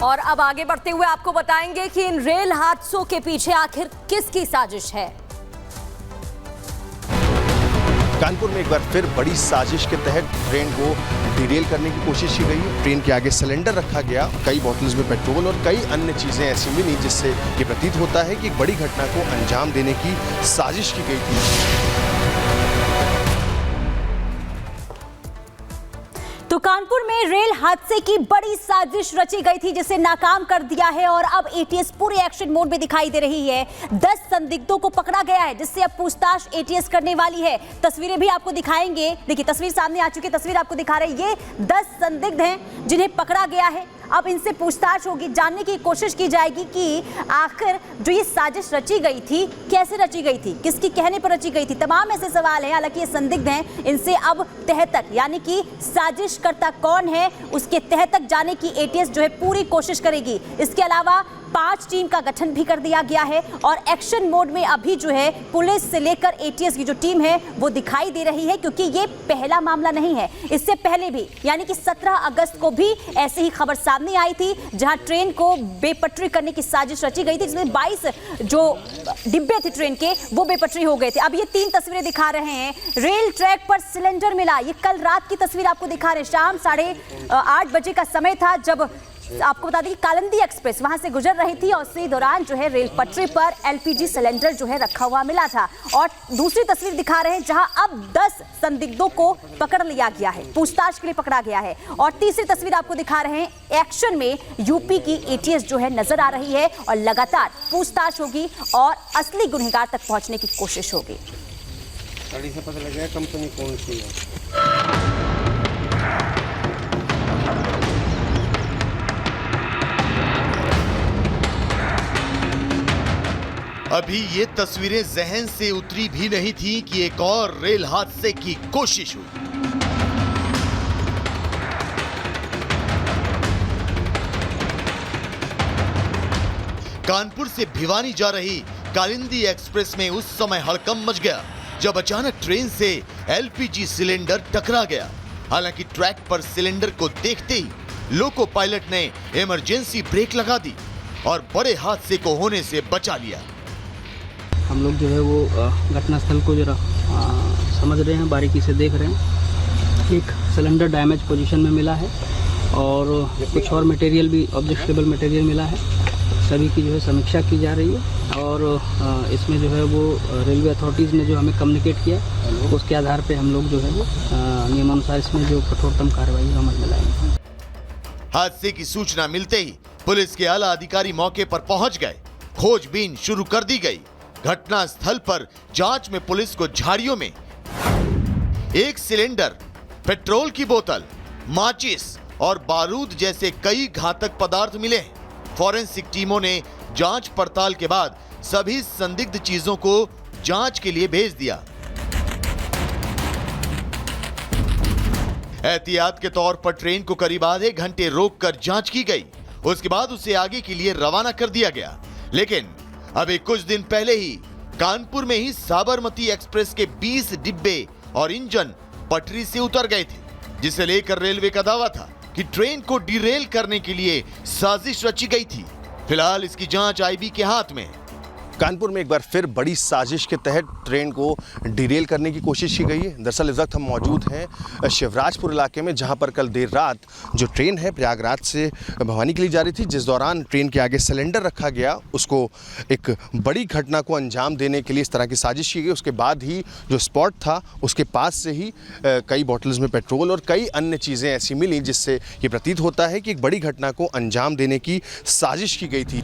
और अब आगे बढ़ते हुए आपको बताएंगे कि इन रेल हादसों के पीछे आखिर किसकी साजिश है। कानपुर में एक बार फिर बड़ी साजिश के तहत ट्रेन को डिरेल करने की कोशिश की गई। ट्रेन के आगे सिलेंडर रखा गया, कई बॉटल्स में पेट्रोल और कई अन्य चीजें ऐसी मिली जिससे ये प्रतीत होता है कि एक बड़ी घटना को अंजाम देने की साजिश की गई थी। तो कानपुर में रेल हादसे की बड़ी साजिश रची गई थी जिसे नाकाम कर दिया है और अब एटीएस पूरे एक्शन मोड में दिखाई दे रही है। 10 संदिग्धों को पकड़ा गया है जिससे अब पूछताछ एटीएस करने वाली है। तस्वीरें भी आपको दिखाएंगे। देखिए तस्वीर सामने आ चुकी है, तस्वीर आपको दिखा रहे हैं। ये 10 संदिग्ध हैं जिन्हें पकड़ा गया है। अब इनसे पूछताछ होगी, जानने की कोशिश की जाएगी कि आखिर जो ये साजिश रची गई थी कैसे रची गई थी, किसकी कहने पर रची गई थी। तमाम ऐसे सवाल हैं। हालांकि ये संदिग्ध हैं, इनसे अब तह तक यानी कि साजिशकर्ता कौन है उसके तह तक जाने की एटीएस जो है पूरी कोशिश करेगी। इसके अलावा 5 टीम का गठन भी कर दिया गया है और एक्शन मोड में अभी जो है पुलिस से लेकर एटीएस की जो टीम है वो दिखाई दे रही है, क्योंकि ये पहला मामला नहीं है। इससे पहले भी यानी कि 17 अगस्त को भी ऐसी ही खबर सामने आई थी जहां ट्रेन को बेपटरी करने की साजिश रची गई थी, जिसमें 22 जो डिब्बे थे ट्रेन के वो बेपटरी हो गए थे। अब ये 3 तस्वीरें दिखा रहे हैं। रेल ट्रैक पर सिलेंडर मिला, ये कल रात की तस्वीर आपको दिखा रहे हैं। शाम 8:30 बजे का समय था जब आपको बता दें कि कालिंदी एक्सप्रेस वहां से गुजर रही थी और इसी दौरान जो है रेल पटरी पर एलपीजी सिलेंडर जो है रखा हुआ मिला था। और दूसरी तस्वीर दिखा रहे हैं जहां अब 10 संदिग्धों को पकड़ लिया गया है, पूछताछ के लिए पकड़ा गया है। और तीसरी तस्वीर आपको दिखा रहे हैं, एक्शन में यूपी की एटीएस जो है नजर आ रही है और लगातार पूछताछ होगी और असली गुनहगार तक पहुंचने की कोशिश होगी। गाड़ी से पता लगा कंपनी कौन सी है। अभी ये तस्वीरें जहन से उतरी भी नहीं थी कि एक और रेल हादसे की कोशिश हुई। कानपुर से भिवानी जा रही कालिंदी एक्सप्रेस में उस समय हड़कंप मच गया जब अचानक ट्रेन से एलपीजी सिलेंडर टकरा गया। हालांकि ट्रैक पर सिलेंडर को देखते ही लोको पायलट ने इमरजेंसी ब्रेक लगा दी और बड़े हादसे को होने से बचा लिया। हम लोग जो है वो घटनास्थल को जरा समझ रहे हैं, बारीकी से देख रहे हैं। एक सिलेंडर डैमेज पोजीशन में मिला है और कुछ और मटेरियल भी, ऑब्जेक्टेबल मटेरियल मिला है। सभी की जो है समीक्षा की जा रही है और इसमें जो है वो रेलवे अथॉरिटीज़ ने जो हमें कम्युनिकेट किया उसके आधार पे हम लोग जो है वो नियमानुसार इसमें जो कठोरतम कार्रवाई अमल में लाएंगे। हादसे की सूचना मिलते ही पुलिस के आला अधिकारी मौके पर पहुंच गए। खोजबीन शुरू कर दी गई। घटना स्थल पर जांच में पुलिस को झाड़ियों में एक सिलेंडर, पेट्रोल की बोतल, माचिस और बारूद जैसे कई घातक पदार्थ मिले। फॉरेंसिक टीमों ने जांच पड़ताल के बाद सभी संदिग्ध चीजों को जांच के लिए भेज दिया। एहतियात के तौर पर ट्रेन को करीब आधे घंटे रोककर जांच की गई। उसके बाद उसे आगे के लिए रवाना कर दिया गया। लेकिन अभी कुछ दिन पहले ही कानपुर में ही साबरमती एक्सप्रेस के 20 डिब्बे और इंजन पटरी से उतर गए थे, जिसे लेकर रेलवे का दावा था कि ट्रेन को डिरेल करने के लिए साजिश रची गई थी। फिलहाल इसकी जांच आईबी के हाथ में है। कानपुर में एक बार फिर बड़ी साजिश के तहत ट्रेन को डिरेल करने की कोशिश की गई है। दरअसल इस वक्त हम मौजूद हैं शिवराजपुर इलाके में, जहां पर कल देर रात जो ट्रेन है प्रयागराज से भवानी के लिए जा रही थी, जिस दौरान ट्रेन के आगे सिलेंडर रखा गया, उसको एक बड़ी घटना को अंजाम देने के लिए इस तरह की साजिश की गई। उसके बाद ही जो स्पॉट था उसके पास से ही कई बॉटल्स में पेट्रोल और कई अन्य चीज़ें ऐसी मिली जिससे ये प्रतीत होता है कि एक बड़ी घटना को अंजाम देने की साजिश की गई थी।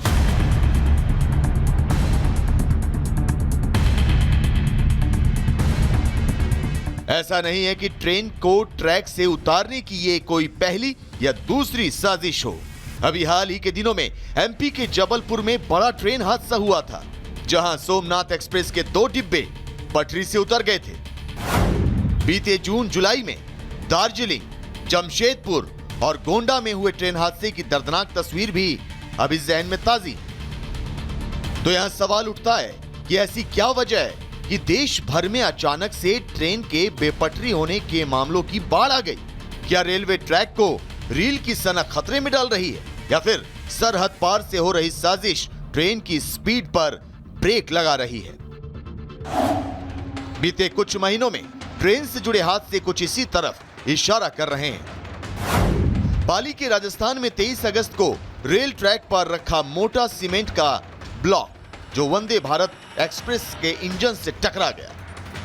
ऐसा नहीं है कि ट्रेन को ट्रैक से उतारने की ये कोई पहली या दूसरी साजिश हो। अभी हाल ही के दिनों में एमपी के जबलपुर में बड़ा ट्रेन हादसा हुआ था, जहां सोमनाथ एक्सप्रेस के 2 डिब्बे पटरी से उतर गए थे। बीते जून जुलाई में दार्जिलिंग, जमशेदपुर और गोंडा में हुए ट्रेन हादसे की दर्दनाक तस्वीर भी अभी जहन में ताजी। तो यहां सवाल उठता है कि ऐसी क्या वजह है कि देश भर में अचानक से ट्रेन के बेपटरी होने के मामलों की बाढ़ आ गई। क्या रेलवे ट्रैक को रील की सनक खतरे में डाल रही है या फिर सरहद पार से हो रही साजिश ट्रेन की स्पीड पर ब्रेक लगा रही है। बीते कुछ महीनों में ट्रेन से जुड़े हादसे कुछ इसी तरफ इशारा कर रहे हैं। पाली के राजस्थान में 23 अगस्त को रेल ट्रैक पर रखा मोटा सीमेंट का ब्लॉक जो वंदे भारत एक्सप्रेस के इंजन से टकरा गया।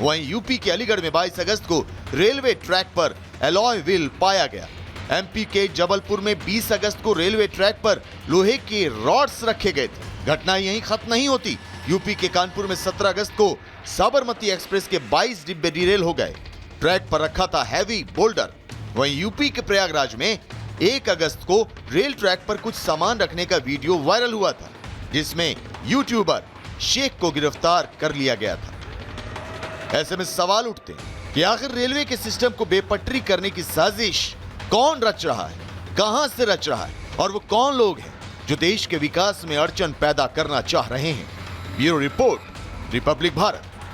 वहीं यूपी के अलीगढ़ में 22 अगस्त को रेलवे ट्रैक पर एलॉय व्हील पाया गया। एमपी के जबलपुर में 20 अगस्त को रेलवे ट्रैक पर लोहे के रॉड्स रखे गए थे। घटना यहीं खत्म नहीं होती। यूपी के कानपुर में 17 अगस्त को साबरमती एक्सप्रेस के 22 डिब्बे डिरेल हो गए। ट्रैक पर रखा था हैवी बोल्डर। वहीं यूपी के प्रयागराज में 1 अगस्त को रेल ट्रैक पर कुछ सामान रखने का वीडियो वायरल हुआ था, जिसमें यूट्यूबर शेख को गिरफ्तार कर लिया गया था। ऐसे में सवाल उठते हैं कि आखिर रेलवे के सिस्टम को बेपटरी करने की साजिश कौन रच रहा है, कहां से रच रहा है और वो कौन लोग हैं जो देश के विकास में अड़चन पैदा करना चाह रहे हैं। Bureau report, Republic Bharat.